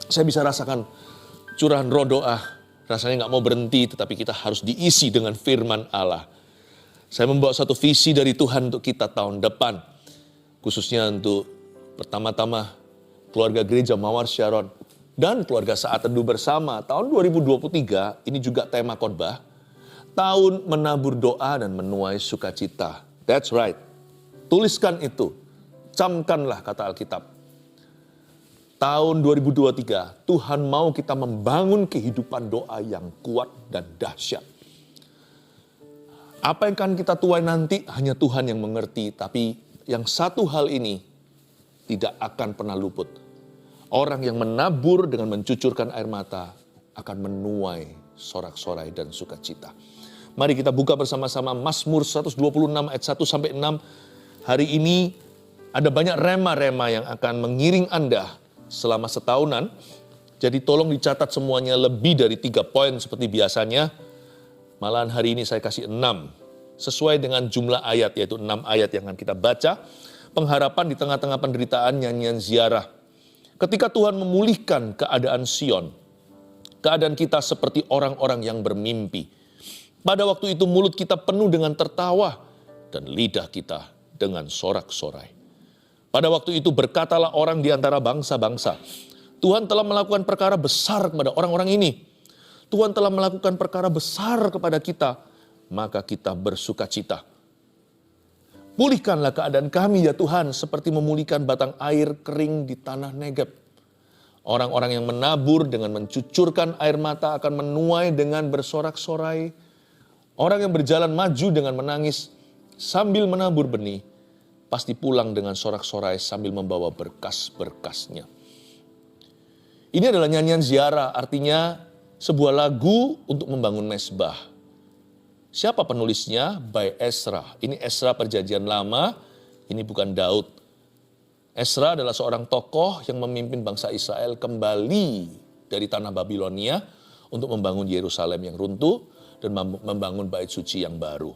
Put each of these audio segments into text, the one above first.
Saya bisa rasakan curahan roh doa. Rasanya nggak mau berhenti, tetapi kita harus diisi dengan firman Allah. Saya membawa satu visi dari Tuhan untuk kita tahun depan. Khususnya untuk pertama-tama keluarga gereja Mawar Sharon dan keluarga Saat Teduh Bersama. Tahun 2023 ini juga tema khotbah. Tahun menabur doa dan menuai sukacita. That's right. Tuliskan itu. Camkanlah kata Alkitab. Tahun 2023, Tuhan mau kita membangun kehidupan doa yang kuat dan dahsyat. Apa yang akan kita tuai nanti hanya Tuhan yang mengerti. Tapi yang satu hal ini tidak akan pernah luput. Orang yang menabur dengan mencucurkan air mata akan menuai sorak-sorai dan sukacita. Mari kita buka bersama-sama Mazmur 126 ayat 1 sampai 6. Hari ini ada banyak rema-rema yang akan mengiring Anda selama setahunan. Jadi tolong dicatat semuanya lebih dari 3 poin seperti biasanya. Malahan hari ini saya kasih 6. Sesuai dengan jumlah ayat, yaitu 6 ayat yang akan kita baca. Pengharapan di tengah-tengah penderitaan, nyanyian ziarah. Ketika Tuhan memulihkan keadaan Sion, keadaan kita seperti orang-orang yang bermimpi. Pada waktu itu mulut kita penuh dengan tertawa dan lidah kita dengan sorak-sorai. Pada waktu itu berkatalah orang di antara bangsa-bangsa, Tuhan telah melakukan perkara besar kepada orang-orang ini. Tuhan telah melakukan perkara besar kepada kita, maka kita bersukacita. Pulihkanlah keadaan kami ya Tuhan, seperti memulihkan batang air kering di tanah Negeb. Orang-orang yang menabur dengan mencucurkan air mata akan menuai dengan bersorak-sorai. Orang yang berjalan maju dengan menangis sambil menabur benih, pasti pulang dengan sorak-sorai sambil membawa berkas-berkasnya. Ini adalah nyanyian ziarah, artinya sebuah lagu untuk membangun mezbah. Siapa penulisnya? By Ezra. Ini Ezra Perjanjian Lama, ini bukan Daud. Ezra adalah seorang tokoh yang memimpin bangsa Israel kembali dari tanah Babilonia untuk membangun Yerusalem yang runtuh dan membangun bait suci yang baru.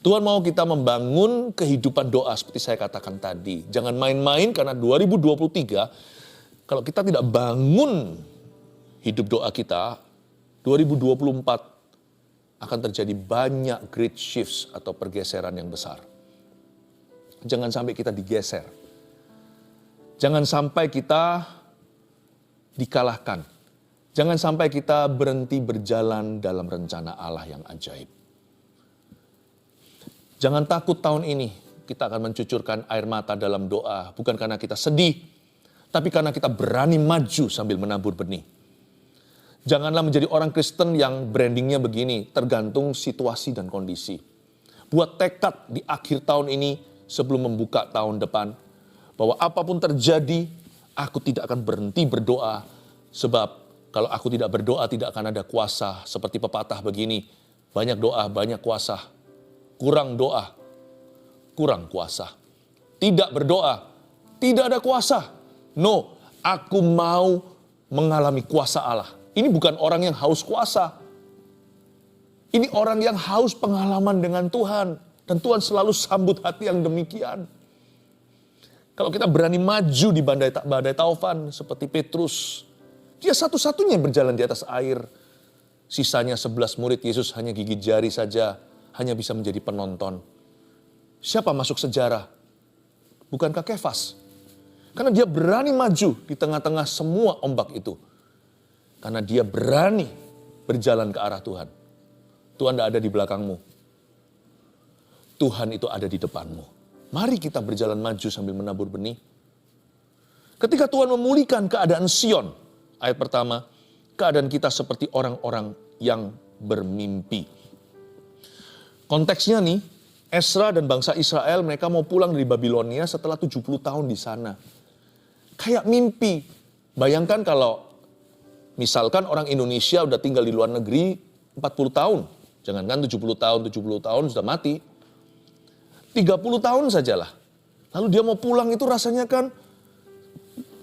Tuhan mau kita membangun kehidupan doa seperti saya katakan tadi. Jangan main-main karena 2023, kalau kita tidak bangun hidup doa kita, 2024 akan terjadi banyak great shifts atau pergeseran yang besar. Jangan sampai kita digeser. Jangan sampai kita dikalahkan. Jangan sampai kita berhenti berjalan dalam rencana Allah yang ajaib. Jangan takut tahun ini kita akan mencucurkan air mata dalam doa. Bukan karena kita sedih, tapi karena kita berani maju sambil menabur benih. Janganlah menjadi orang Kristen yang brandingnya begini, tergantung situasi dan kondisi. Buat tekad di akhir tahun ini sebelum membuka tahun depan, bahwa apapun terjadi, aku tidak akan berhenti berdoa. Sebab kalau aku tidak berdoa tidak akan ada kuasa. Seperti pepatah begini, banyak doa, banyak kuasa. Kurang doa, kurang kuasa. Tidak berdoa, tidak ada kuasa. No, aku mau mengalami kuasa Allah. Ini bukan orang yang haus kuasa. Ini orang yang haus pengalaman dengan Tuhan. Dan Tuhan selalu sambut hati yang demikian. Kalau kita berani maju di badai taufan seperti Petrus. Dia satu-satunya yang berjalan di atas air. Sisanya 11 murid Yesus hanya gigit jari saja. Hanya bisa menjadi penonton. Siapa masuk sejarah? Bukankah Kefas? Karena dia berani maju di tengah-tengah semua ombak itu. Karena dia berani berjalan ke arah Tuhan. Tuhan tidak ada di belakangmu. Tuhan itu ada di depanmu. Mari kita berjalan maju sambil menabur benih. Ketika Tuhan memulihkan keadaan Sion. Ayat pertama, keadaan kita seperti orang-orang yang bermimpi. Konteksnya nih, Ezra dan bangsa Israel mereka mau pulang dari Babilonia setelah 70 tahun di sana. Kayak mimpi. Bayangkan kalau misalkan orang Indonesia udah tinggal di luar negeri 40 tahun. Jangankan 70 tahun sudah mati. 30 tahun sajalah. Lalu dia mau pulang itu rasanya kan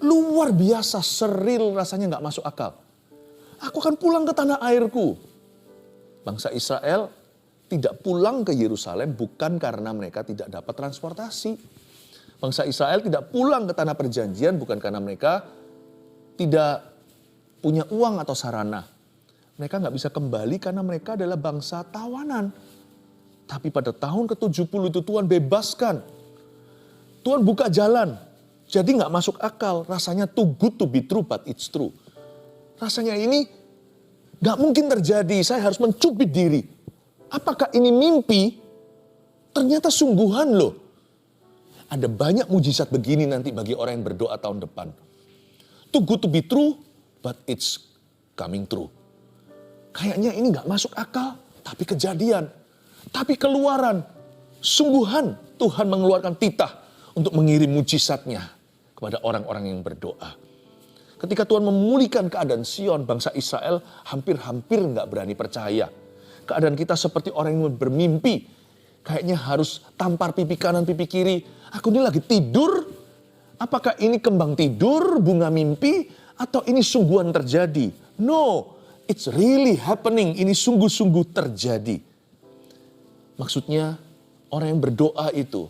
luar biasa, seril, rasanya gak masuk akal. Aku akan pulang ke tanah airku. Bangsa Israel tidak pulang ke Yerusalem bukan karena mereka tidak dapat transportasi. Bangsa Israel tidak pulang ke tanah perjanjian bukan karena mereka tidak punya uang atau sarana. Mereka nggak bisa kembali karena mereka adalah bangsa tawanan. Tapi pada tahun ke-70 itu Tuhan bebaskan. Tuhan buka jalan. Jadi nggak masuk akal. Rasanya too good to be true, but it's true. Rasanya ini nggak mungkin terjadi. Saya harus mencubit diri. Apakah ini mimpi? Ternyata sungguhan loh. Ada banyak mujizat begini nanti bagi orang yang berdoa tahun depan. Too good to be true, but it's coming true. Kayaknya ini nggak masuk akal, tapi kejadian. Tapi keluaran, sungguhan Tuhan mengeluarkan titah untuk mengirim mujizatnya kepada orang-orang yang berdoa. Ketika Tuhan memulihkan keadaan Sion, bangsa Israel hampir-hampir nggak berani percaya. Keadaan kita seperti orang yang bermimpi. Kayaknya harus tampar pipi kanan, pipi kiri. Aku ini lagi tidur. Apakah ini kembang tidur, bunga mimpi, atau ini sungguhan terjadi? No, it's really happening. Ini sungguh-sungguh terjadi. Maksudnya orang yang berdoa itu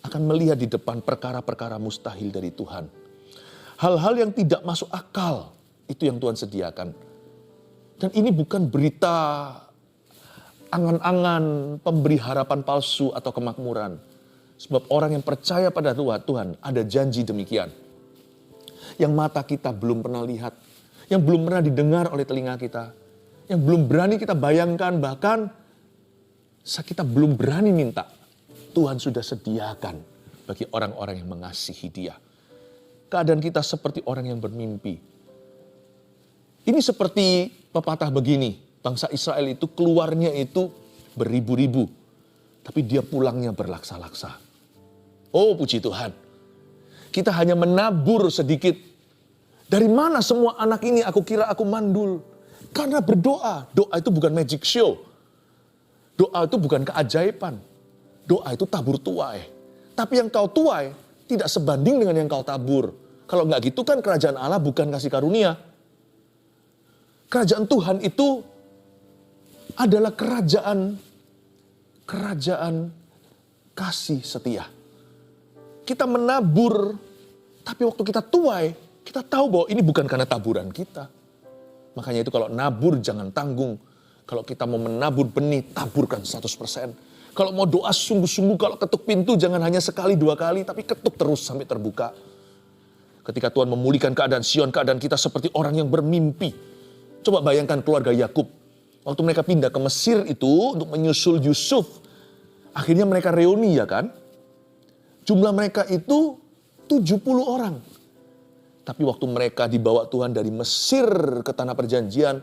akan melihat di depan perkara-perkara mustahil dari Tuhan. Hal-hal yang tidak masuk akal, itu yang Tuhan sediakan. Dan ini bukan berita angan-angan pemberi harapan palsu atau kemakmuran. Sebab orang yang percaya pada Tuhan ada janji demikian. Yang mata kita belum pernah lihat, yang belum pernah didengar oleh telinga kita, yang belum berani kita bayangkan, bahkan kita belum berani minta. Tuhan sudah sediakan bagi orang-orang yang mengasihi Dia. Keadaan kita seperti orang yang bermimpi. Ini seperti pepatah begini, bangsa Israel itu keluarnya itu beribu-ribu, tapi dia pulangnya berlaksa-laksa. Oh puji Tuhan, kita hanya menabur sedikit. Dari mana semua anak ini? Aku kira aku mandul. Karena berdoa. Doa itu bukan magic show. Doa itu bukan keajaiban. Doa itu tabur tuai. Tapi yang kau tuai tidak sebanding dengan yang kau tabur. Kalau nggak gitu kan kerajaan Allah bukan kasih karunia. Kerajaan Tuhan itu adalah kerajaan kasih setia. Kita menabur, tapi waktu kita tuai, kita tahu bahwa ini bukan karena taburan kita. Makanya itu kalau nabur jangan tanggung. Kalau kita mau menabur benih, taburkan 100%. Kalau mau doa sungguh-sungguh, kalau ketuk pintu jangan hanya sekali, 2 kali, tapi ketuk terus sampai terbuka. Ketika Tuhan memulihkan keadaan Sion, keadaan kita seperti orang yang bermimpi. Coba bayangkan keluarga Yakub. Waktu mereka pindah ke Mesir itu untuk menyusul Yusuf. Akhirnya mereka reuni ya kan. Jumlah mereka itu 70 orang. Tapi waktu mereka dibawa Tuhan dari Mesir ke tanah perjanjian,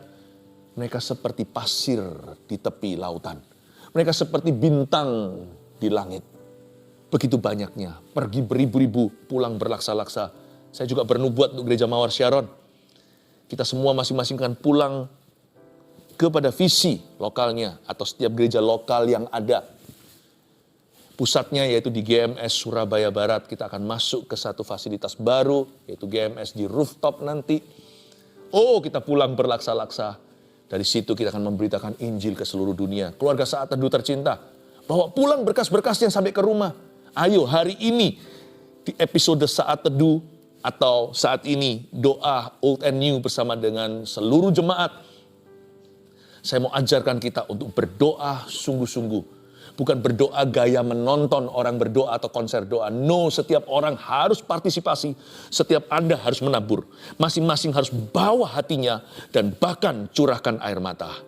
mereka seperti pasir di tepi lautan. Mereka seperti bintang di langit. Begitu banyaknya, pergi beribu-ribu, pulang berlaksa-laksa. Saya juga bernubuat untuk gereja Mawar Sharon. Kita semua masing-masing akan pulang kepada visi lokalnya atau setiap gereja lokal yang ada. Pusatnya yaitu di GMS Surabaya Barat. Kita akan masuk ke satu fasilitas baru, yaitu GMS di rooftop nanti. Oh, kita pulang berlaksa-laksa. Dari situ kita akan memberitakan Injil ke seluruh dunia. Keluarga Saat Teduh tercinta, bawa pulang berkas-berkasnya sampai ke rumah. Ayo hari ini di episode Saat Teduh atau saat ini doa Old and New bersama dengan seluruh jemaat. Saya mau ajarkan kita untuk berdoa sungguh-sungguh. Bukan berdoa gaya menonton orang berdoa atau konser doa. No, setiap orang harus partisipasi. Setiap Anda harus menabur. Masing-masing harus bawa hatinya dan bahkan curahkan air mata.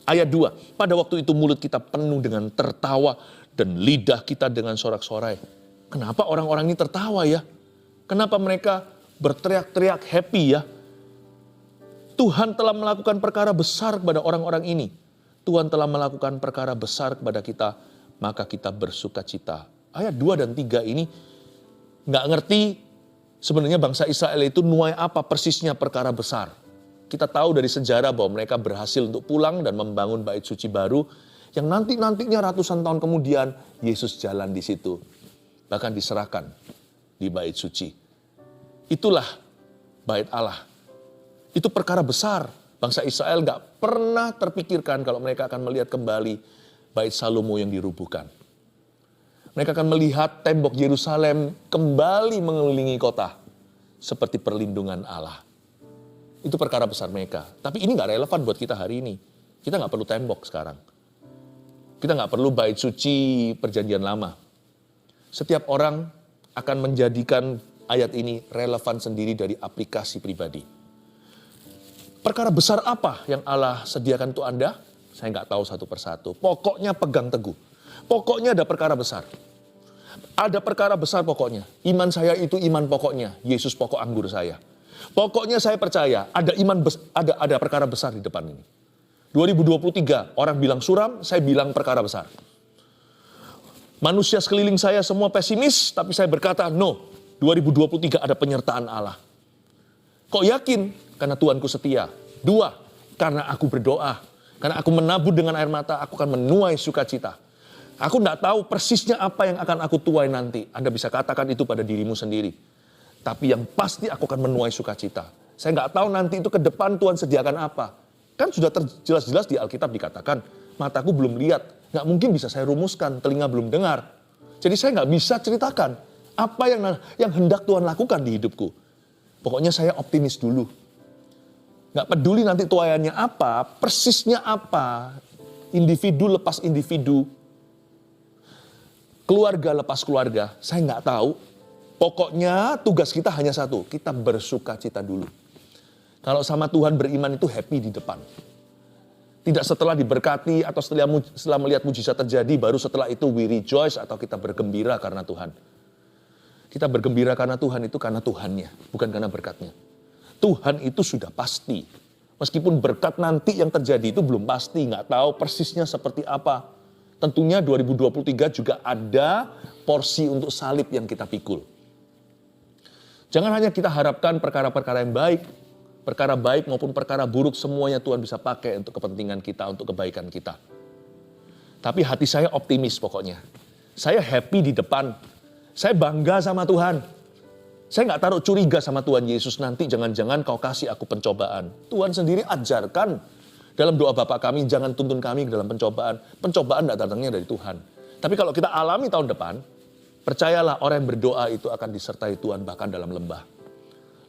Ayat 2, pada waktu itu mulut kita penuh dengan tertawa dan lidah kita dengan sorak-sorai. Kenapa orang-orang ini tertawa ya? Kenapa mereka berteriak-teriak happy ya? Tuhan telah melakukan perkara besar kepada orang-orang ini. Tuhan telah melakukan perkara besar kepada kita, maka kita bersuka cita. Ayat 2 dan 3 ini nggak ngerti sebenarnya bangsa Israel itu nuai apa persisnya perkara besar. Kita tahu dari sejarah bahwa mereka berhasil untuk pulang dan membangun bait suci baru yang nantinya ratusan tahun kemudian Yesus jalan di situ. Bahkan diserahkan di bait suci. Itulah bait Allah. Itu perkara besar. Bangsa Israel gak pernah terpikirkan kalau mereka akan melihat kembali bait Salomo yang dirubuhkan. Mereka akan melihat tembok Yerusalem kembali mengelilingi kota. seperti perlindungan Allah. Itu perkara besar mereka. Tapi ini nggak relevan buat kita hari ini. Kita nggak perlu tembok sekarang. Kita nggak perlu bait suci perjanjian lama. Setiap orang akan menjadikan ayat ini relevan sendiri dari aplikasi pribadi. Perkara besar apa yang Allah sediakan untuk Anda? Saya nggak tahu satu persatu. Pokoknya pegang teguh. Pokoknya ada perkara besar. Ada perkara besar pokoknya. Iman saya itu iman pokoknya. Yesus pokok anggur saya. Pokoknya saya percaya ada perkara besar di depan ini. 2023 orang bilang suram, saya bilang perkara besar. Manusia sekeliling saya semua pesimis, tapi saya berkata no. 2023 ada penyertaan Allah. Kok yakin? Karena Tuhanku setia. 2, karena aku berdoa. Karena aku menabur dengan air mata, aku akan menuai sukacita. Aku tidak tahu persisnya apa yang akan aku tuai nanti. Anda bisa katakan itu pada dirimu sendiri. Tapi yang pasti aku akan menuai sukacita. Saya nggak tahu nanti itu ke depan Tuhan sediakan apa. Kan sudah jelas-jelas di Alkitab dikatakan, mataku belum lihat. Nggak mungkin bisa saya rumuskan, telinga belum dengar. Jadi saya nggak bisa ceritakan apa yang hendak Tuhan lakukan di hidupku. Pokoknya saya optimis dulu. Nggak peduli nanti tuayannya apa, persisnya apa. Individu lepas individu. Keluarga lepas keluarga, saya nggak tahu. Pokoknya tugas kita hanya satu, kita bersuka cita dulu. Kalau sama Tuhan beriman itu happy di depan. Tidak setelah diberkati atau setelah melihat mujizat terjadi, baru setelah itu we rejoice atau kita bergembira karena Tuhan. Kita bergembira karena Tuhan itu karena Tuhannya, bukan karena berkatnya. Tuhan itu sudah pasti. Meskipun berkat nanti yang terjadi itu belum pasti, nggak tahu persisnya seperti apa. Tentunya 2023 juga ada porsi untuk salib yang kita pikul. Jangan hanya kita harapkan perkara-perkara yang baik, perkara baik maupun perkara buruk semuanya Tuhan bisa pakai untuk kepentingan kita, untuk kebaikan kita. Tapi hati saya optimis pokoknya. Saya happy di depan. Saya bangga sama Tuhan. Saya nggak taruh curiga sama Tuhan Yesus nanti jangan-jangan kau kasih aku pencobaan. Tuhan sendiri ajarkan dalam doa Bapa kami, jangan tuntun kami ke dalam pencobaan. Pencobaan tidak datangnya dari Tuhan. Tapi kalau kita alami tahun depan, percayalah orang yang berdoa itu akan disertai Tuhan bahkan dalam lembah.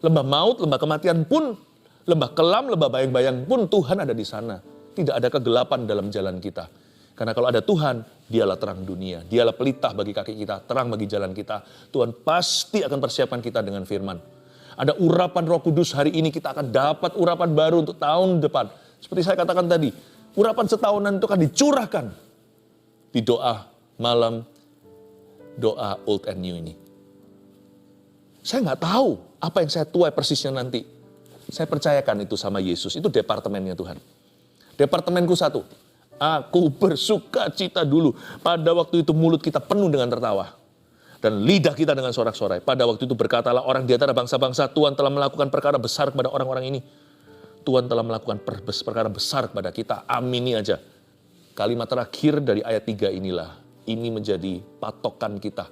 Lembah maut, lembah kematian pun, lembah kelam, lembah bayang-bayang pun Tuhan ada di sana. Tidak ada kegelapan dalam jalan kita. Karena kalau ada Tuhan, dialah terang dunia. Dialah pelita bagi kaki kita, terang bagi jalan kita. Tuhan pasti akan persiapkan kita dengan firman. Ada urapan Roh Kudus hari ini, kita akan dapat urapan baru untuk tahun depan. Seperti saya katakan tadi, urapan setahunan itu akan dicurahkan di doa malam, doa Old and New ini. Saya nggak tahu apa yang saya tuai persisnya nanti. Saya percayakan itu sama Yesus, itu departemennya Tuhan. Departemenku satu, aku bersuka cita dulu. Pada waktu itu mulut kita penuh dengan tertawa. Dan lidah kita dengan sorak-sorai. Pada waktu itu berkatalah orang di antara bangsa-bangsa, Tuhan telah melakukan perkara besar kepada orang-orang ini. Tuhan telah melakukan perkara besar kepada kita. Amini aja. Kalimat terakhir dari ayat 3 inilah. Ini menjadi patokan kita.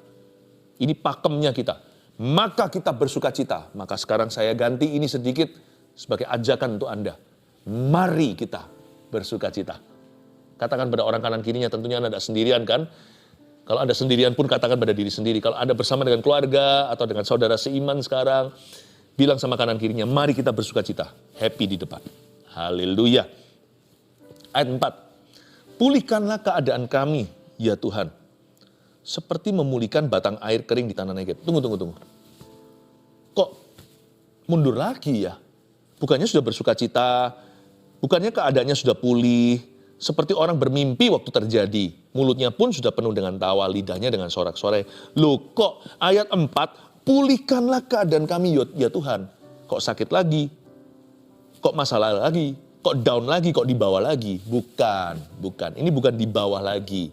Ini pakemnya kita. Maka kita bersuka cita. Maka sekarang saya ganti ini sedikit sebagai ajakan untuk Anda. Mari kita bersuka cita. Katakan pada orang kanan kirinya, tentunya Anda tidak sendirian kan? Kalau Anda sendirian pun katakan pada diri sendiri. Kalau Anda bersama dengan keluarga atau dengan saudara seiman sekarang, bilang sama kanan kirinya, mari kita bersuka cita. Happy di depan. Haleluya. Ayat 4. Pulihkanlah keadaan kami, ya Tuhan. Seperti memulihkan batang air kering di tanah Negeb. Tunggu. Kok mundur lagi ya? Bukannya sudah bersuka cita, bukannya keadaannya sudah pulih, seperti orang bermimpi waktu terjadi. Mulutnya pun sudah penuh dengan tawa, lidahnya dengan sorak-sorai. Loh kok ayat 4, pulihkanlah keadaan kami ya Tuhan. Kok sakit lagi? Kok masalah lagi? Kok down lagi? Kok di bawah lagi? Bukan. Ini bukan di bawah lagi.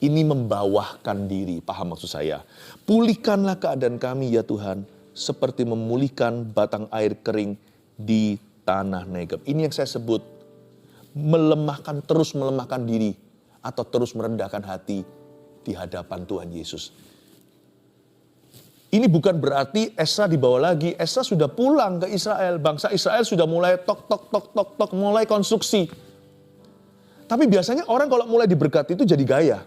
Ini membawahkan diri, paham maksud saya. Pulihkanlah keadaan kami ya Tuhan, seperti memulihkan batang air kering di tanah Negeb. Ini yang saya sebut terus melemahkan diri atau terus merendahkan hati di hadapan Tuhan Yesus. Ini bukan berarti Esra dibawa lagi. Esra sudah pulang ke Israel. Bangsa Israel sudah mulai tok mulai konstruksi. Tapi biasanya orang kalau mulai diberkati itu jadi gaya.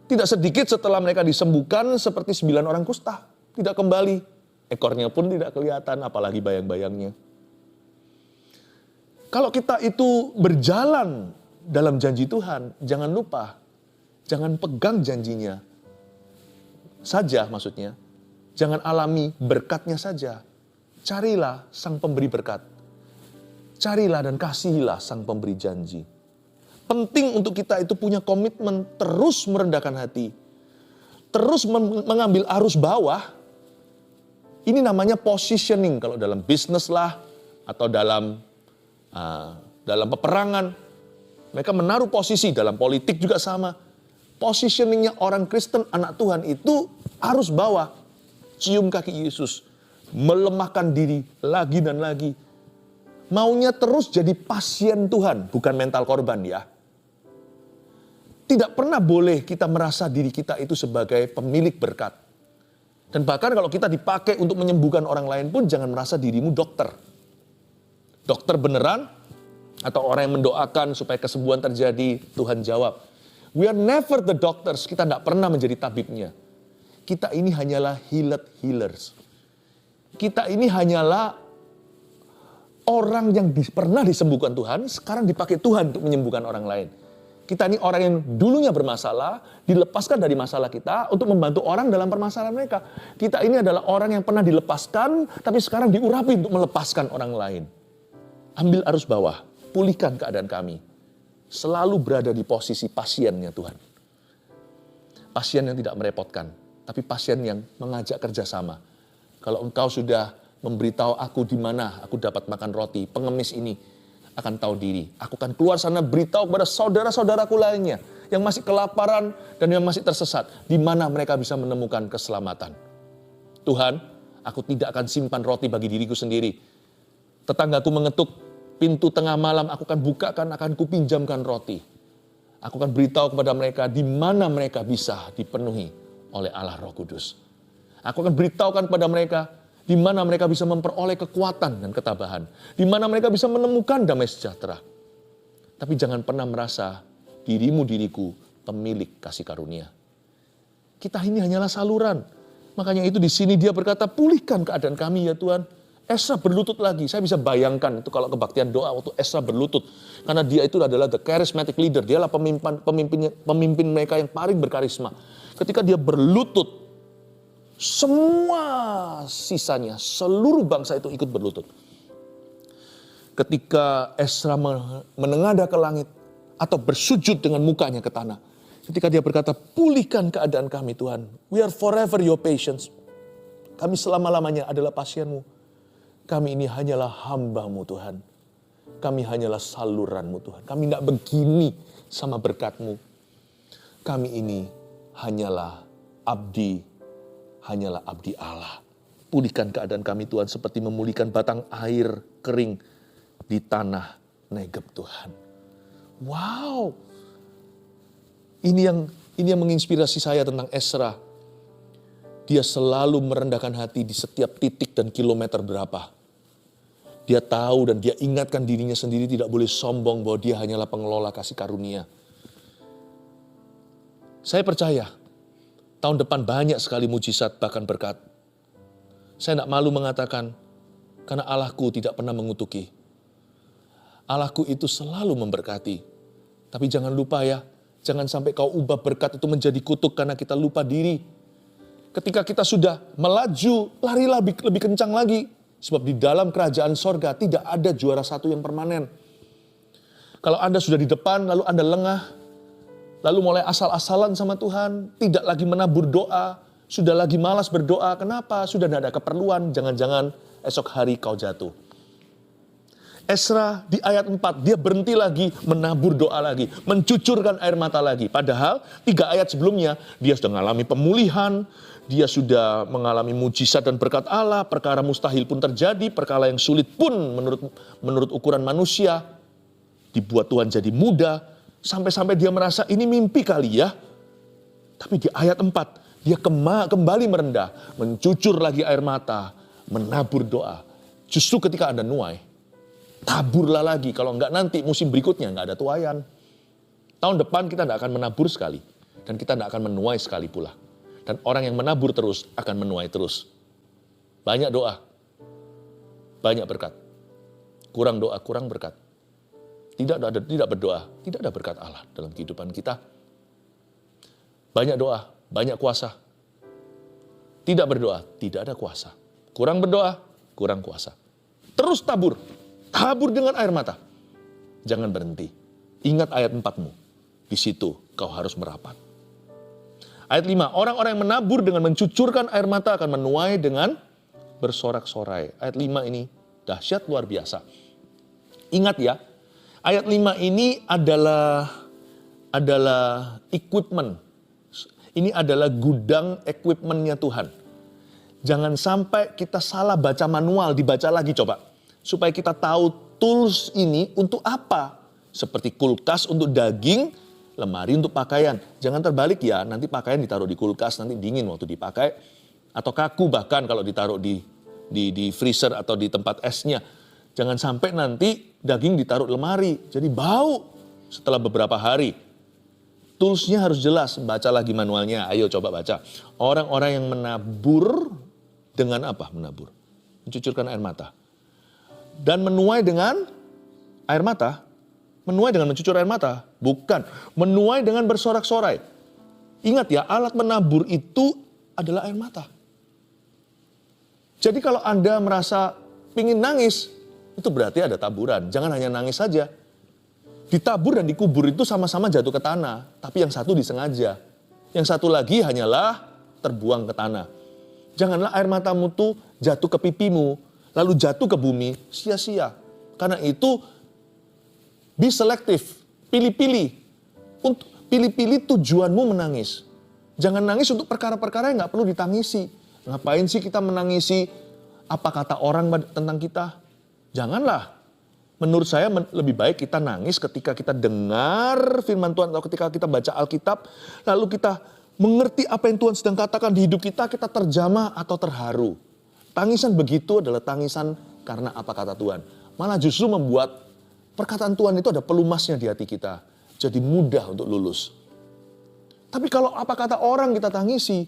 Tidak sedikit setelah mereka disembuhkan seperti 9 orang kusta. Tidak kembali. Ekornya pun tidak kelihatan, apalagi bayang-bayangnya. Kalau kita itu berjalan dalam janji Tuhan, jangan lupa, jangan pegang janjinya saja maksudnya. Jangan alami berkatnya saja. Carilah sang pemberi berkat. Carilah dan kasihilah sang pemberi janji. Penting untuk kita itu punya komitmen terus merendahkan hati. Terus mengambil arus bawah. Ini namanya positioning kalau dalam bisnis lah atau dalam peperangan. Mereka menaruh posisi, dalam politik juga sama. Positioningnya orang Kristen, anak Tuhan itu arus bawah. Cium kaki Yesus. Melemahkan diri lagi dan lagi. Maunya terus jadi pasien Tuhan, bukan mental korban ya. Tidak pernah boleh kita merasa diri kita itu sebagai pemilik berkat. Dan bahkan kalau kita dipakai untuk menyembuhkan orang lain pun jangan merasa dirimu dokter. Dokter beneran atau orang yang mendoakan supaya kesembuhan terjadi, Tuhan jawab. We are never the doctors, kita tidak pernah menjadi tabibnya. Kita ini hanyalah healers. Kita ini hanyalah orang yang pernah disembuhkan Tuhan, sekarang dipakai Tuhan untuk menyembuhkan orang lain. Kita ini orang yang dulunya bermasalah, dilepaskan dari masalah kita untuk membantu orang dalam permasalahan mereka. Kita ini adalah orang yang pernah dilepaskan, tapi sekarang diurapi untuk melepaskan orang lain. Ambil arus bawah, pulihkan keadaan kami. Selalu berada di posisi pasiennya Tuhan. Pasien yang tidak merepotkan, tapi pasien yang mengajak kerjasama. Kalau engkau sudah memberitahu aku di mana aku dapat makan roti, pengemis ini akan tahu diri. Aku akan keluar sana beritahu kepada saudara-saudaraku lainnya yang masih kelaparan dan yang masih tersesat. Di mana mereka bisa menemukan keselamatan. Tuhan, aku tidak akan simpan roti bagi diriku sendiri. Tetanggaku mengetuk pintu tengah malam, aku akan bukakan, akan kupinjamkan roti. Aku akan beritahu kepada mereka di mana mereka bisa dipenuhi oleh Allah Roh Kudus. Aku akan beritahukan kepada mereka di mana mereka bisa memperoleh kekuatan dan ketabahan. Di mana mereka bisa menemukan damai sejahtera. Tapi jangan pernah merasa diriku pemilik kasih karunia. Kita ini hanyalah saluran. Makanya itu di sini dia berkata, pulihkan keadaan kami ya Tuhan. Esra berlutut lagi. Saya bisa bayangkan itu kalau kebaktian doa waktu Esra berlutut. Karena dia itu adalah the charismatic leader. Dialah pemimpin mereka yang paling berkarisma. Ketika dia berlutut, semua sisanya, seluruh bangsa itu ikut berlutut. Ketika Esra menengadah ke langit atau bersujud dengan mukanya ke tanah. Ketika dia berkata, pulihkan keadaan kami Tuhan. We are forever your patience. Kami selama-lamanya adalah pasienmu. Kami ini hanyalah hamba-Mu Tuhan. Kami hanyalah saluran-Mu Tuhan. Kami tidak begini sama berkat-Mu. Kami ini hanyalah abdi Allah. Pulihkan keadaan kami Tuhan seperti memulihkan batang air kering di tanah Negeb Tuhan. Wow. Ini yang menginspirasi saya tentang Esra. Dia selalu merendahkan hati di setiap titik dan kilometer berapa. Dia tahu dan dia ingatkan dirinya sendiri tidak boleh sombong bahwa dia hanyalah pengelola kasih karunia. Saya percaya tahun depan banyak sekali mujizat bahkan berkat. Saya tidak malu mengatakan, karena Allahku tidak pernah mengutuki. Allahku itu selalu memberkati. Tapi jangan lupa ya, jangan sampai kau ubah berkat itu menjadi kutuk karena kita lupa diri. Ketika kita sudah melaju, larilah lebih kencang lagi. Sebab di dalam kerajaan sorga tidak ada juara satu yang permanen. Kalau Anda sudah di depan, lalu Anda lengah, lalu mulai asal-asalan sama Tuhan, tidak lagi menabur doa, sudah lagi malas berdoa. Kenapa? Sudah tidak ada keperluan, jangan-jangan esok hari kau jatuh. Esra di ayat 4, dia berhenti lagi, menabur doa lagi, mencucurkan air mata lagi. Padahal 3 ayat sebelumnya, dia sudah mengalami pemulihan, dia sudah mengalami mujizat dan berkat Allah, perkara mustahil pun terjadi, perkara yang sulit pun menurut ukuran manusia, dibuat Tuhan jadi mudah. Sampai-sampai dia merasa ini mimpi kali ya. Tapi di ayat 4, dia kembali merendah, mencucur lagi air mata, menabur doa. Justru ketika Anda nuai, taburlah lagi. Kalau enggak nanti musim berikutnya enggak ada tuaian. Tahun depan kita tidak akan menabur sekali. Dan kita tidak akan menuai sekali pula. Dan orang yang menabur terus akan menuai terus. Banyak doa, banyak berkat. Kurang doa, kurang berkat. Tidak berdoa, tidak ada berkat Allah dalam kehidupan kita. Banyak doa, banyak kuasa. Tidak berdoa, tidak ada kuasa. Kurang berdoa, kurang kuasa. Terus tabur dengan air mata. Jangan berhenti. Ingat ayat 4-mu. Di situ kau harus merapat. Ayat 5, orang-orang yang menabur dengan mencucurkan air mata akan menuai dengan bersorak-sorai. Ayat 5 ini dahsyat luar biasa. Ingat ya, ayat 5 ini adalah equipment. Ini adalah gudang equipmentnya Tuhan. Jangan sampai kita salah baca manual, dibaca lagi coba. Supaya kita tahu tools ini untuk apa. Seperti kulkas untuk daging, lemari untuk pakaian. Jangan terbalik ya, nanti pakaian ditaruh di kulkas, nanti dingin waktu dipakai. Atau kaku bahkan kalau ditaruh di freezer atau di tempat esnya. Jangan sampai nanti daging ditaruh lemari, jadi bau setelah beberapa hari. Toolsnya harus jelas, baca lagi manualnya, ayo coba baca. Orang-orang yang menabur dengan apa menabur? Mencucurkan air mata. Dan menuai dengan air mata? Menuai dengan mencucur air mata? Bukan, menuai dengan bersorak-sorai. Ingat ya, alat menabur itu adalah air mata. Jadi kalau Anda merasa ingin nangis, itu berarti ada taburan. Jangan hanya nangis saja. Ditabur dan dikubur itu sama-sama jatuh ke tanah. Tapi yang satu disengaja. Yang satu lagi hanyalah terbuang ke tanah. Janganlah air matamu tuh jatuh ke pipimu. Lalu jatuh ke bumi, sia-sia. Karena itu, be selektif. Pilih-pilih. Untuk pilih-pilih tujuanmu menangis. Jangan nangis untuk perkara-perkara yang gak perlu ditangisi. Ngapain sih kita menangisi apa kata orang tentang kita? Janganlah. Menurut saya lebih baik kita nangis ketika kita dengar firman Tuhan atau ketika kita baca Alkitab. Lalu kita mengerti apa yang Tuhan sedang katakan di hidup kita, kita terjamah atau terharu. Tangisan begitu adalah tangisan karena apa kata Tuhan. Malah justru membuat perkataan Tuhan itu ada pelumasnya di hati kita. Jadi mudah untuk lulus. Tapi kalau apa kata orang kita tangisi,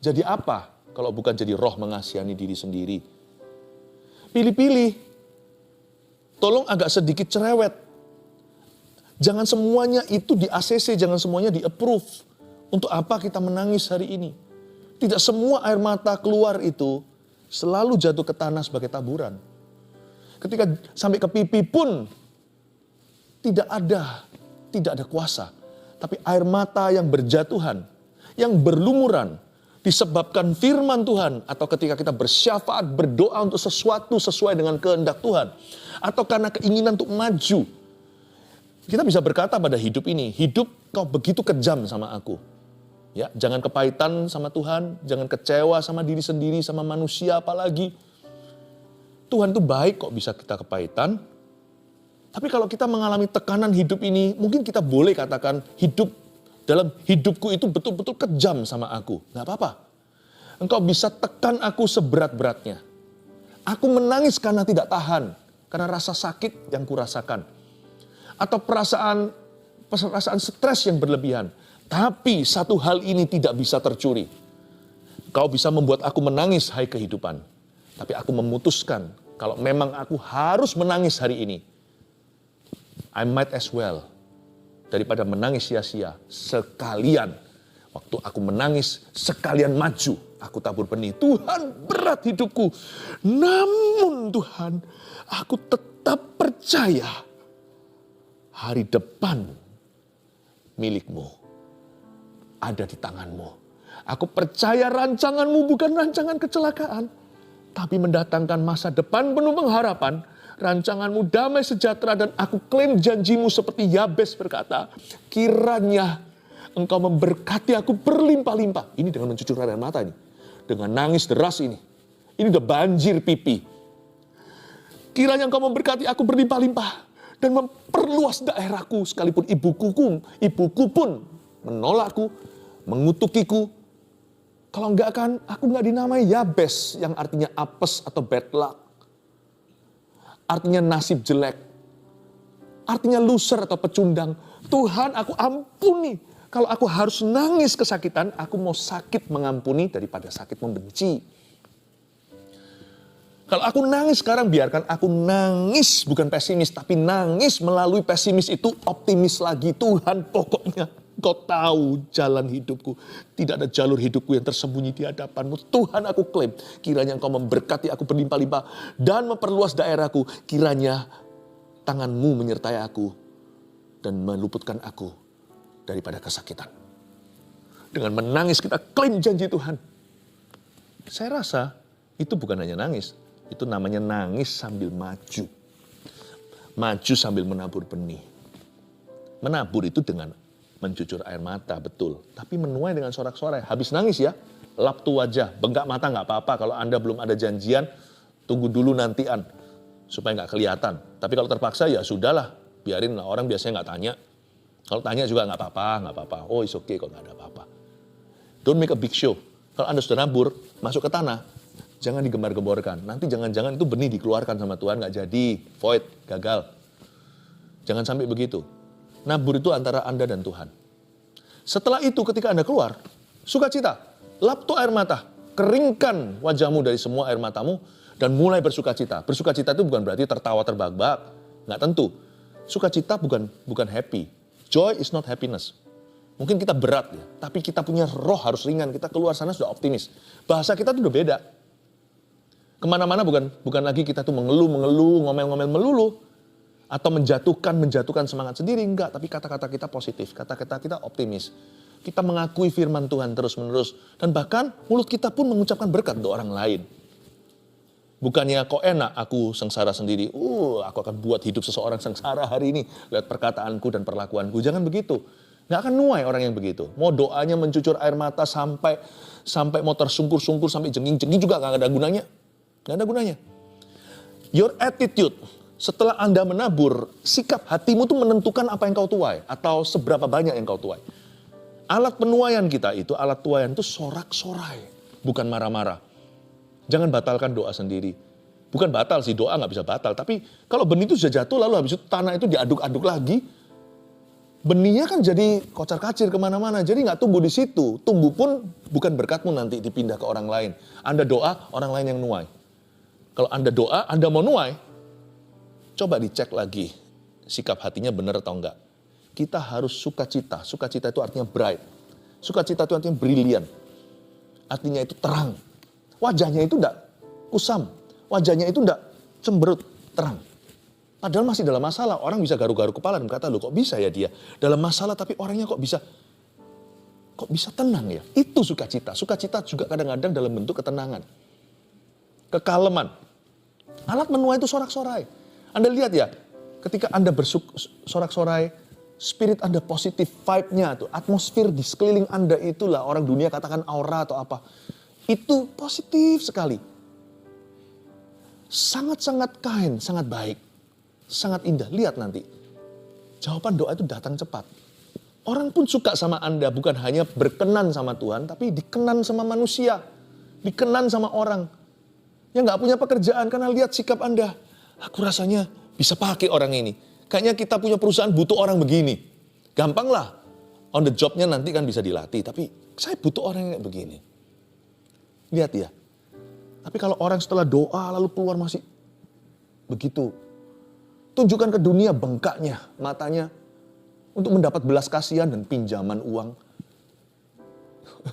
jadi apa? Kalau bukan jadi roh mengasihani diri sendiri. Pilih-pilih. Tolong agak sedikit cerewet. Jangan semuanya itu di ACC, jangan semuanya di approve. Untuk apa kita menangis hari ini? Tidak semua air mata keluar itu selalu jatuh ke tanah sebagai taburan. Ketika sampai ke pipi pun tidak ada kuasa. Tapi air mata yang berjatuhan, yang berlumuran, disebabkan firman Tuhan, atau ketika kita bersyafaat, berdoa untuk sesuatu sesuai dengan kehendak Tuhan, atau karena keinginan untuk maju. Kita bisa berkata pada hidup ini, hidup kau begitu kejam sama aku. Ya, jangan kepahitan sama Tuhan, jangan kecewa sama diri sendiri, sama manusia apalagi. Tuhan itu baik kok bisa kita kepahitan. Tapi kalau kita mengalami tekanan hidup ini, mungkin kita boleh katakan dalam hidupku itu betul-betul kejam sama aku. Gak apa-apa. Engkau bisa tekan aku seberat-beratnya. Aku menangis karena tidak tahan. Karena rasa sakit yang kurasakan. Atau perasaan stres yang berlebihan. Tapi satu hal ini tidak bisa tercuri. Kau bisa membuat aku menangis, hai kehidupan. Tapi aku memutuskan, kalau memang aku harus menangis hari ini, I might as well. Daripada menangis sia-sia, sekalian. Waktu aku menangis, sekalian maju. Aku tabur benih. Tuhan, berat hidupku. Namun Tuhan, aku tetap percaya hari depan milikmu ada di tanganmu. Aku percaya rancanganmu bukan rancangan kecelakaan, tapi mendatangkan masa depan penuh pengharapan. Rancanganmu damai sejahtera, dan aku klaim janjimu seperti Yabes berkata, kiranya engkau memberkati aku berlimpah-limpah. Ini dengan mencucurkan air mata ini. Dengan nangis deras ini. Ini udah banjir pipi. Kiranya engkau memberkati aku berlimpah-limpah dan memperluas daerahku, sekalipun ibuku pun menolakku, mengutukiku. Kalau enggak kan, aku enggak dinamai Yabes yang artinya apes atau bad luck. Artinya nasib jelek. Artinya loser atau pecundang. Tuhan, aku ampuni. Kalau aku harus nangis kesakitan, aku mau sakit mengampuni daripada sakit membenci. Kalau aku nangis sekarang, biarkan aku nangis, bukan pesimis, tapi nangis melalui pesimis itu optimis lagi. Tuhan, pokoknya Kau tahu jalan hidupku. Tidak ada jalur hidupku yang tersembunyi di hadapan-Mu. Tuhan, aku klaim, kiranya Engkau memberkati aku berlimpah-limpah dan memperluas daerahku. Kiranya tangan-Mu menyertai aku dan meluputkan aku daripada kesakitan. Dengan menangis kita klaim janji Tuhan. Saya rasa itu bukan hanya nangis. Itu namanya nangis sambil maju. Maju sambil menabur benih. Menabur itu dengan mencucur air mata, betul. Tapi menuai dengan sorak-sorai. Habis nangis ya, lap tuh wajah, bengkak mata nggak apa-apa. Kalau Anda belum ada janjian, tunggu dulu nantian. Supaya nggak kelihatan. Tapi kalau terpaksa ya sudahlah. Biarin lah, orang biasanya nggak tanya. Kalau tanya juga nggak apa-apa. Oh, it's okay kok nggak ada apa-apa. Don't make a big show. Kalau Anda sudah nabur, masuk ke tanah, jangan digembar-gemborkan. Nanti jangan-jangan itu benih dikeluarkan sama Tuhan, nggak jadi, void, gagal. Jangan sampai begitu. Nabur itu antara Anda dan Tuhan. Setelah itu ketika Anda keluar, sukacita, lap tuh air mata, keringkan wajahmu dari semua air matamu, dan mulai bersukacita. Bersukacita itu bukan berarti tertawa terbahak-bahak, nggak tentu. Sukacita bukan happy. Joy is not happiness. Mungkin kita berat ya, tapi kita punya roh harus ringan. Kita keluar sana sudah optimis. Bahasa kita tuh udah beda. Kemana-mana bukan lagi kita tuh mengeluh, ngomel-ngomel melulu. Atau menjatuhkan semangat sendiri. Enggak, tapi kata-kata kita positif. Kata-kata kita optimis. Kita mengakui firman Tuhan terus-menerus. Dan bahkan mulut kita pun mengucapkan berkat untuk orang lain. Bukannya kok enak aku sengsara sendiri. Aku akan buat hidup seseorang sengsara hari ini. Lihat perkataanku dan perlakuanku. Jangan begitu. Nggak akan nuai orang yang begitu. Mau doanya mencucur air mata sampai mau tersungkur-sungkur, sampai jengking-jengking juga nggak ada gunanya. Nggak ada gunanya. Your attitude, setelah Anda menabur, sikap hatimu tuh menentukan apa yang kau tuai. Atau seberapa banyak yang kau tuai. Alat penuaian kita itu, alat tuaian itu sorak-sorai. Bukan marah-marah. Jangan batalkan doa sendiri. Bukan batal sih, doa nggak bisa batal. Tapi kalau benih itu sudah jatuh, lalu habis itu tanah itu diaduk-aduk lagi, benihnya kan jadi kocar-kacir kemana-mana. Jadi nggak tumbuh di situ. Tumbuh pun bukan berkatmu nanti dipindah ke orang lain. Anda doa, orang lain yang nuai. Kalau Anda doa, Anda mau nuai, coba dicek lagi sikap hatinya benar atau enggak. Kita harus sukacita. Sukacita itu artinya bright. Sukacita itu artinya brilian. Artinya itu terang. Wajahnya itu enggak kusam. Wajahnya itu enggak cemberut, terang. Padahal masih dalam masalah. Orang bisa garu-garu kepala dan berkata, loh kok bisa ya dia dalam masalah tapi orangnya kok bisa tenang ya. Itu sukacita. Sukacita juga kadang-kadang dalam bentuk ketenangan. Kekaleman. Alat menuai itu sorak-sorai. Anda lihat ya, ketika Anda bersorak-sorai, spirit Anda positif, vibe-nya tuh, atmosfer di sekeliling Anda itulah orang dunia katakan aura atau apa. Itu positif sekali. Sangat-sangat kind, sangat baik. Sangat indah. Lihat nanti. Jawaban doa itu datang cepat. Orang pun suka sama Anda. Bukan hanya berkenan sama Tuhan. Tapi dikenan sama manusia. Dikenan sama orang. Yang gak punya pekerjaan. Karena lihat sikap Anda. Aku rasanya bisa pakai orang ini. Kayaknya kita punya perusahaan butuh orang begini. Gampang lah. On the job-nya nanti kan bisa dilatih. Tapi saya butuh orang yang kayak begini. Lihat ya. Tapi kalau orang setelah doa lalu keluar masih begitu. Tunjukkan ke dunia bengkaknya, matanya, untuk mendapat belas kasihan dan pinjaman uang.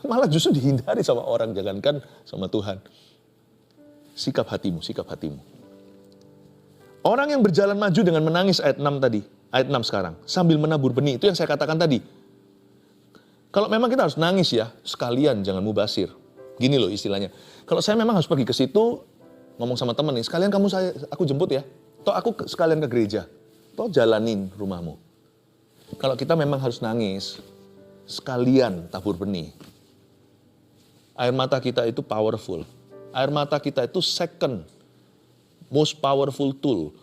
Malah justru dihindari sama orang, jangankan sama Tuhan. Sikap hatimu, sikap hatimu. Orang yang berjalan maju dengan menangis ayat 6 tadi, ayat 6 sekarang, sambil menabur benih, itu yang saya katakan tadi. Kalau memang kita harus nangis ya, sekalian jangan mubasir. Gini loh istilahnya, kalau saya memang harus pergi ke situ, ngomong sama teman nih, sekalian aku jemput ya. Toh aku sekalian ke gereja. Toh jalanin rumahmu. Kalau kita memang harus nangis, sekalian tabur benih. Air mata kita itu powerful. Air mata kita itu second most powerful tool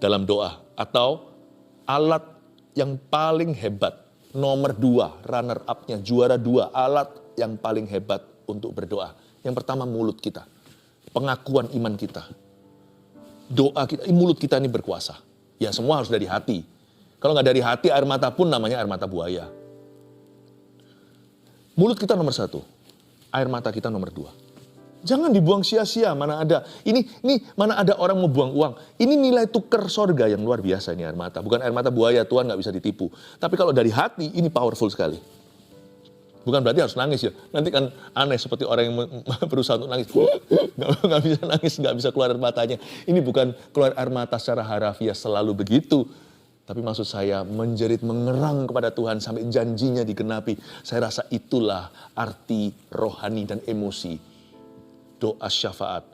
dalam doa. Atau alat yang paling hebat. Nomor 2, runner up-nya, juara 2. Alat yang paling hebat untuk berdoa. Yang pertama mulut kita. Pengakuan iman kita. Doa kita, mulut kita ini berkuasa. Ya semua harus dari hati. Kalau nggak dari hati, air mata pun namanya air mata buaya. Mulut kita nomor 1. Air mata kita nomor 2. Jangan dibuang sia-sia, mana ada. Ini mana ada orang mau buang uang. Ini nilai tukar sorga yang luar biasa ini air mata. Bukan air mata buaya, Tuhan nggak bisa ditipu. Tapi kalau dari hati, ini powerful sekali. Bukan berarti harus nangis ya. Nanti kan aneh seperti orang yang berusaha untuk nangis. Nggak bisa nangis, nggak bisa keluar air matanya. Ini bukan keluar air mata secara harafiah selalu begitu. Tapi maksud saya menjerit mengerang kepada Tuhan sampai janjinya digenapi. Saya rasa itulah arti rohani dan emosi doa syafaat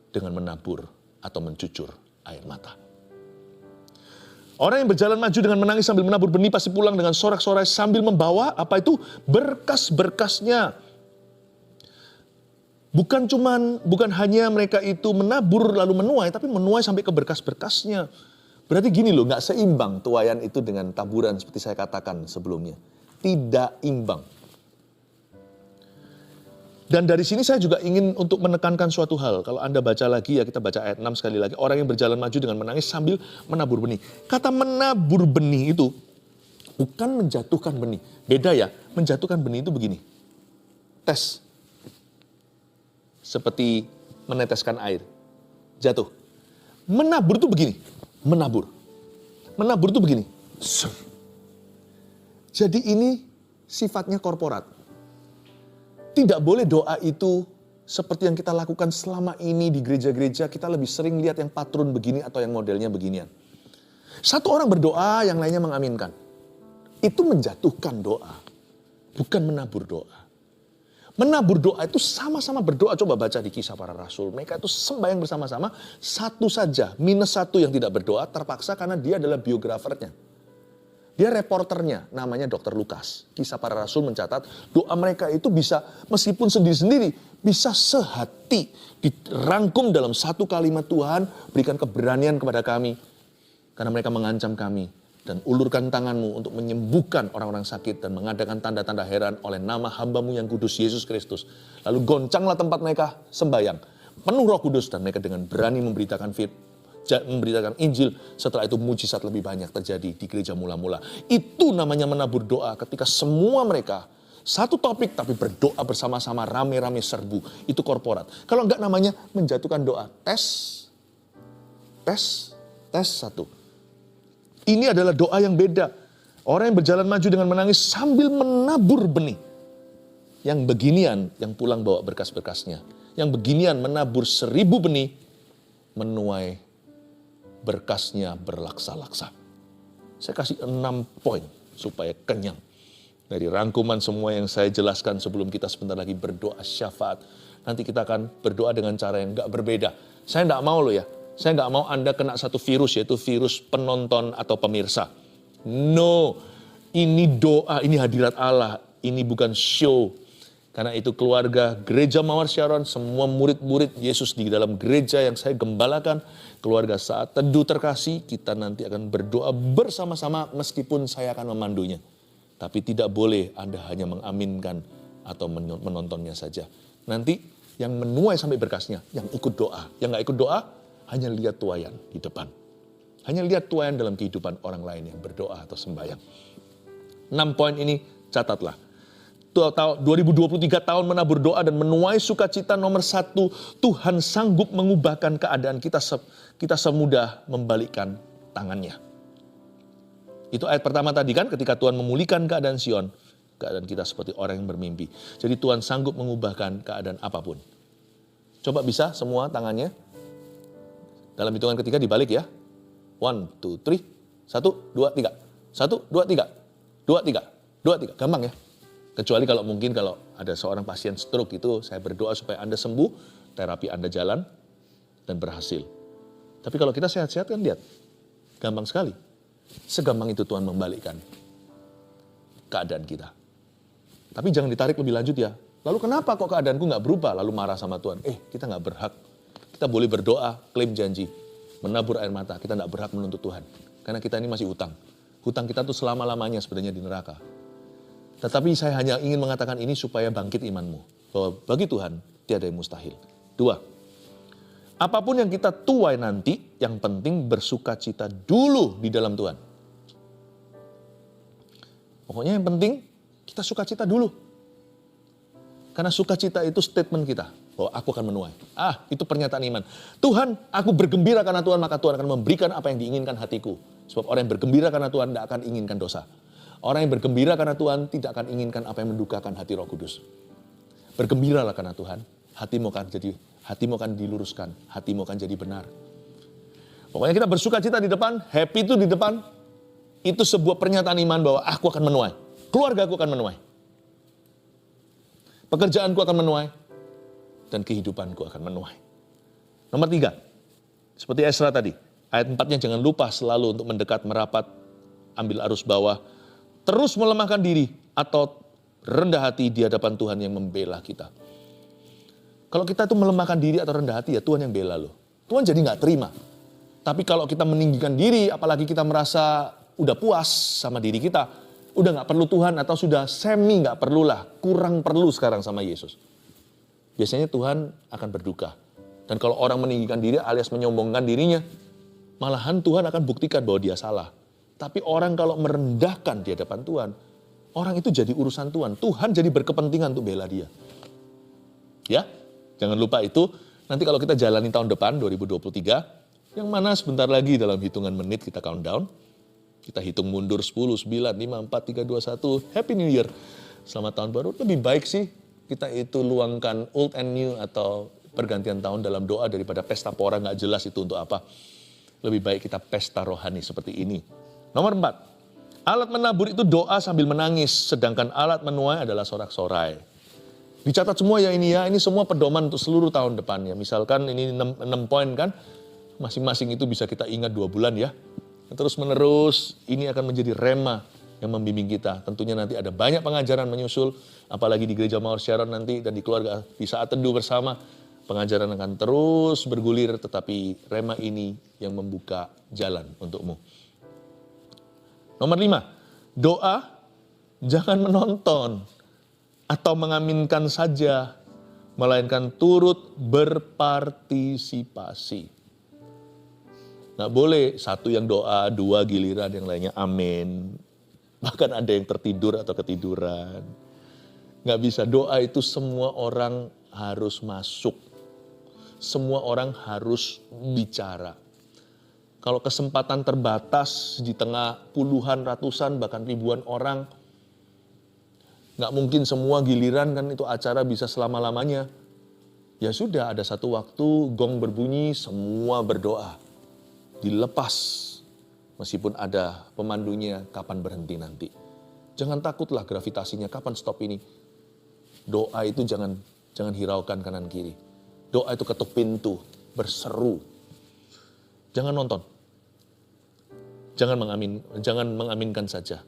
dengan menabur atau mencucur air mata. Orang yang berjalan maju dengan menangis sambil menabur benih pasti pulang dengan sorak-sorai sambil membawa apa itu? Berkas-berkasnya. Bukan hanya mereka itu menabur lalu menuai, tapi menuai sampai ke berkas-berkasnya. Berarti gini loh, gak seimbang tuaian itu dengan taburan seperti saya katakan sebelumnya. Tidak imbang. Dan dari sini saya juga ingin untuk menekankan suatu hal. Kalau Anda baca lagi ya, kita baca ayat 6 sekali lagi. Orang yang berjalan maju dengan menangis sambil menabur benih. Kata menabur benih itu bukan menjatuhkan benih. Beda ya, menjatuhkan benih itu begini. Tes. Seperti meneteskan air. Jatuh. Menabur itu begini. Menabur. Menabur itu begini. Jadi ini sifatnya korporat. Tidak boleh doa itu seperti yang kita lakukan selama ini di gereja-gereja. Kita lebih sering lihat yang patron begini atau yang modelnya beginian. Satu orang berdoa, yang lainnya mengaminkan. Itu menjatuhkan doa. Bukan menabur doa. Menabur doa itu sama-sama berdoa. Coba baca di Kisah Para Rasul. Mereka itu sembahyang bersama-sama. Satu saja, minus satu yang tidak berdoa terpaksa karena dia adalah biografernya. Dia reporternya, namanya Dr. Lukas. Kisah Para Rasul mencatat, doa mereka itu bisa, meskipun sendiri-sendiri, bisa sehati. Dirangkum dalam satu kalimat, Tuhan, berikan keberanian kepada kami. Karena mereka mengancam kami. Dan ulurkan tanganmu untuk menyembuhkan orang-orang sakit dan mengadakan tanda-tanda heran oleh nama hamba-Mu yang kudus, Yesus Kristus. Lalu goncanglah tempat mereka sembahyang. Penuh Roh Kudus dan mereka dengan berani memberitakan Injil. Setelah itu mujizat lebih banyak terjadi di gereja mula-mula. Itu namanya menabur doa ketika semua mereka satu topik tapi berdoa bersama-sama rame-rame serbu. Itu korporat. Kalau enggak namanya menjatuhkan doa. Tes satu. Ini adalah doa yang beda. Orang yang berjalan maju dengan menangis sambil menabur benih. Yang beginian yang pulang bawa berkas-berkasnya. Yang beginian menabur 1000 benih, menuai berkasnya berlaksa-laksa. Saya kasih 6 poin supaya kenyang. Dari rangkuman semua yang saya jelaskan sebelum kita sebentar lagi berdoa syafaat. Nanti kita akan berdoa dengan cara yang gak berbeda. Saya gak mau loh ya. Saya gak mau Anda kena satu virus, yaitu virus penonton atau pemirsa. No, ini doa, ini hadirat Allah. Ini bukan show. Karena itu keluarga Gereja Mawar Syaron, semua murid-murid Yesus di dalam gereja yang saya gembalakan, keluarga Saat Teduh Terkasih, kita nanti akan berdoa bersama-sama meskipun saya akan memandunya. Tapi tidak boleh Anda hanya mengaminkan atau menontonnya saja. Nanti yang menuai sampai berkasnya, yang ikut doa. Yang gak ikut doa, hanya lihat tuaian di depan. Hanya lihat tuaian dalam kehidupan orang lain yang berdoa atau sembahyang. 6 poin ini catatlah. 2023 tahun menabur doa dan menuai sukacita nomor 1. Tuhan sanggup mengubahkan keadaan kita semudah membalikkan tangannya. Itu ayat pertama tadi kan, ketika Tuhan memulihkan keadaan Sion, keadaan kita seperti orang yang bermimpi. Jadi Tuhan sanggup mengubahkan keadaan apapun. Coba bisa semua tangannya. Dalam hitungan ketiga dibalik ya. 1, 2, 3. 1, 2, 3. 1, 2, 3. 2, 3. Gampang ya. Kecuali kalau mungkin kalau ada seorang pasien stroke itu saya berdoa supaya Anda sembuh, terapi Anda jalan dan berhasil. Tapi kalau kita sehat-sehat kan lihat. Gampang sekali. Segampang itu Tuhan membalikkan keadaan kita. Tapi jangan ditarik lebih lanjut ya. Lalu kenapa kok keadaanku gak berubah? Lalu marah sama Tuhan. Kita gak berhak. Kita boleh berdoa, klaim janji. Menabur air mata, kita gak berhak menuntut Tuhan. Karena kita ini masih hutang. Hutang kita tuh selama-lamanya sebenarnya di neraka. Tetapi saya hanya ingin mengatakan ini supaya bangkit imanmu. Bahwa bagi Tuhan tiada yang mustahil. 2. Apapun yang kita tuai nanti, yang penting bersukacita dulu di dalam Tuhan. Pokoknya yang penting kita sukacita dulu. Karena sukacita itu statement kita. bahwa aku akan menuai. Itu pernyataan iman. Tuhan, aku bergembira karena Tuhan, maka Tuhan akan memberikan apa yang diinginkan hatiku. Sebab orang yang bergembira karena Tuhan tidak akan inginkan dosa. Orang yang bergembira karena Tuhan tidak akan inginkan apa yang mendukakan hati Roh Kudus. Bergembiralah karena Tuhan, hatimu akan diluruskan, hatimu akan jadi benar. Pokoknya kita bersuka cita di depan, happy itu di depan. Itu sebuah pernyataan iman bahwa aku akan menuai. Keluarga aku akan menuai. Pekerjaanku akan menuai. Dan kehidupanku akan menuai. Nomor 3. Seperti Esra tadi. Ayat 4-nya jangan lupa selalu untuk mendekat, merapat, ambil arus bawah. Terus melemahkan diri atau rendah hati di hadapan Tuhan yang membela kita. Kalau kita itu melemahkan diri atau rendah hati, ya Tuhan yang bela loh. Tuhan jadi gak terima. Tapi kalau kita meninggikan diri, apalagi kita merasa udah puas sama diri kita, udah gak perlu Tuhan atau sudah semi gak perlulah, kurang perlu sekarang sama Yesus. Biasanya Tuhan akan berduka. Dan kalau orang meninggikan diri alias menyombongkan dirinya, malahan Tuhan akan buktikan bahwa dia salah. Tapi orang kalau merendahkan di hadapan Tuhan, orang itu jadi urusan Tuhan. Tuhan jadi berkepentingan untuk bela dia. Ya, jangan lupa itu. Nanti kalau kita jalani tahun depan, 2023, yang mana sebentar lagi dalam hitungan menit kita countdown. Kita hitung mundur 10, 9, 5, 4, 3, 2, 1. Happy New Year. Selamat tahun baru. Lebih baik sih kita itu luangkan old and new atau pergantian tahun dalam doa daripada pesta pora gak jelas itu untuk apa. Lebih baik kita pesta rohani seperti ini. Nomor 4. Alat menabur itu doa sambil menangis. Sedangkan alat menuai adalah sorak-sorai. Dicatat semua ya, ini semua pedoman untuk seluruh tahun depannya. Misalkan ini 6 poin kan. Masing-masing itu bisa kita ingat 2 bulan ya. Terus menerus ini akan menjadi rema yang membimbing kita. Tentunya nanti ada banyak pengajaran menyusul. Apalagi di Gereja Mawar Sharon nanti dan di keluarga di saat teduh bersama. Pengajaran akan terus bergulir, tetapi rema ini yang membuka jalan untukmu. Nomor 5, doa jangan menonton atau mengaminkan saja, melainkan turut berpartisipasi. Nggak boleh satu yang doa, 2 giliran, yang lainnya amin. Bahkan ada yang tertidur atau ketiduran. Nggak bisa, doa itu semua orang harus masuk. Semua orang harus bicara. Kalau kesempatan terbatas di tengah puluhan, ratusan, bahkan ribuan orang, nggak mungkin semua giliran kan itu acara bisa selama-lamanya. Ya sudah, ada satu waktu gong berbunyi, semua berdoa. Dilepas, meskipun ada pemandunya, kapan berhenti nanti. Jangan takutlah gravitasinya, kapan stop ini. Doa itu jangan hiraukan kanan kiri. Doa itu ketuk pintu, berseru. Jangan nonton. Jangan mengaminkan saja.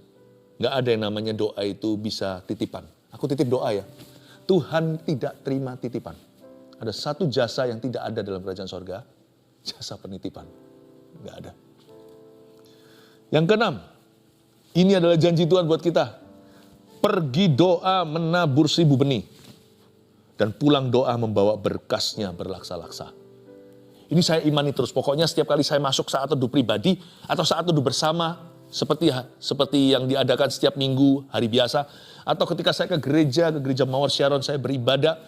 Nggak ada yang namanya doa itu bisa titipan. Aku titip doa ya. Tuhan tidak terima titipan. Ada satu jasa yang tidak ada dalam kerajaan sorga. Jasa penitipan. Nggak ada. Yang keenam. Ini adalah janji Tuhan buat kita. Pergi doa menabur 1000 benih. Dan pulang doa membawa berkasnya berlaksa-laksa. Ini saya imani terus. Pokoknya setiap kali saya masuk saat teduh pribadi atau saat teduh bersama, seperti yang diadakan setiap minggu, hari biasa, atau ketika saya ke gereja Mawar Sharon, saya beribadah,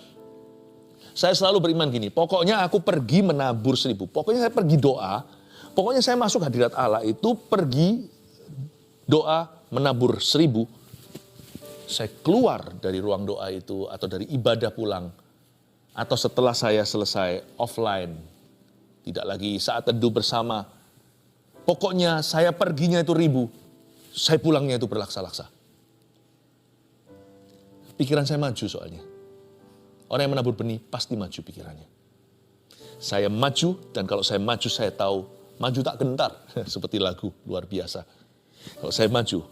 saya selalu beriman gini, pokoknya aku pergi menabur 1000. Pokoknya saya pergi doa, pokoknya saya masuk hadirat Allah itu pergi doa menabur 1000. Saya keluar dari ruang doa itu atau dari ibadah pulang. Atau setelah saya selesai offline. Tidak lagi saat teduh bersama. Pokoknya saya perginya itu 1000. Saya pulangnya itu berlaksa-laksa. Pikiran saya maju soalnya. Orang yang menabur benih pasti maju pikirannya. Saya maju dan kalau saya maju saya tahu. Maju tak gentar. Seperti lagu luar biasa. Kalau saya maju,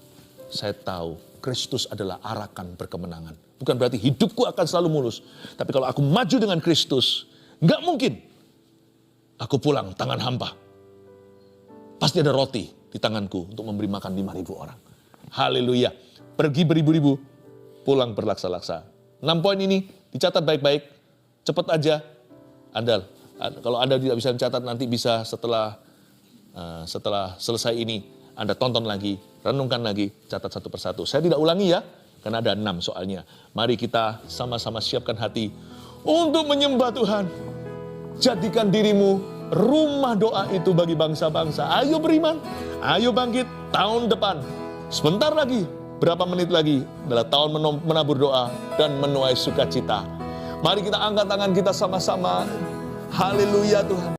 saya tahu Kristus adalah arakan berkemenangan. Bukan berarti hidupku akan selalu mulus. Tapi kalau aku maju dengan Kristus, nggak mungkin aku pulang tangan hampa. Pasti ada roti di tanganku untuk memberi makan 5.000 orang. Haleluya. Pergi beribu-ribu, pulang berlaksa-laksa. 6 poin ini dicatat baik-baik. Cepat aja. Kalau Anda tidak bisa mencatat, nanti bisa setelah selesai ini. Anda tonton lagi, renungkan lagi, catat satu persatu. Saya tidak ulangi ya, karena ada 6 soalnya. Mari kita sama-sama siapkan hati untuk menyembah Tuhan. Jadikan dirimu rumah doa itu bagi bangsa-bangsa. Ayo beriman, ayo bangkit. Tahun depan, sebentar lagi, berapa menit lagi adalah tahun menabur doa dan menuai sukacita. Mari kita angkat tangan kita sama-sama. Haleluya Tuhan.